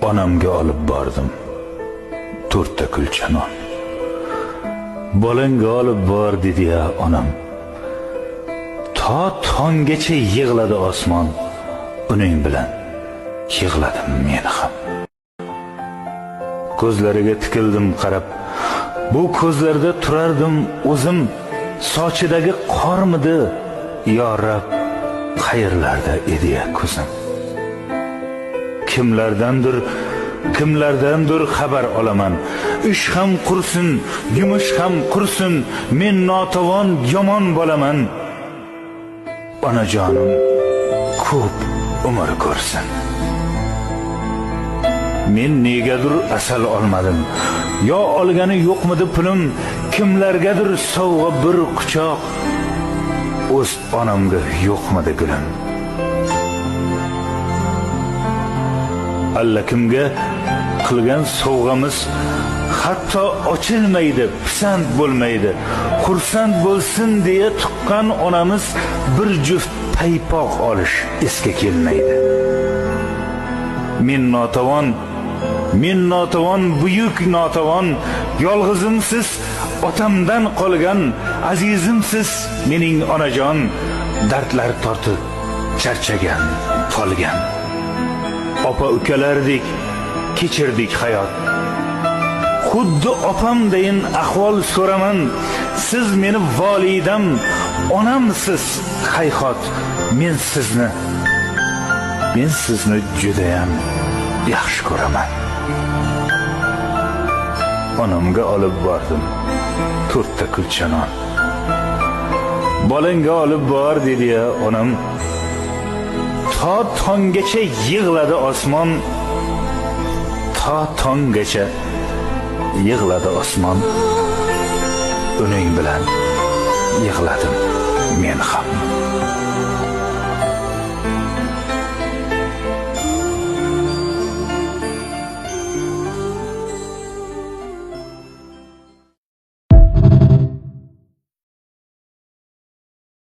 onamga olib bordim 4 ta kulcha non. Bolangga olib bor dedi-ya onam. To tonggacha yig'ladi osmon, uning bilan yig'ladim men ham. Ko'zlariga tikildim qarab, bu ko'zlarda turardim o'zim, sochidagi qormidi yo Rab, qayerlarda edi-ya ko'zim. Kimlardandir xabar olaman. Ish ham qursin, yumush ham qursin, men notavon yomon bo'laman. Onajonim ko'p umr ko'rsin. Men negadir asal olmadim. Yo olgani yo'qmidi pulim, kimlargadir sovg'a bir quchoq. O'z onamga yo'qmidi gulim. Allakimga qilgan sovg'amiz hatto ochilmaydi, pisand bo'lmaydi. Xursand bo'lsin deya tuqqan onamiz bir juft paypoq olish esga kelmaydi. Men notavon, buyuk notavon, yolg'izimsiz otamdan qolgan, azizimsiz mening onajon, dardlar tortib charchagan, qolgan. Opa ukalardek kechirdik hayot. Xuddi opamdayin ahvol so'raman. Siz meni volidam, onamsiz, hayhot. Men sizni judayam yaxshi ko'raman. Onamga olib bordim 4 ta kulcha non. Bolangga olib bor dedi-ya onam. To tonggacha yig'ladi osmon, to tonggacha yig'ladi osmon, uning bilan yig'ladim men ham.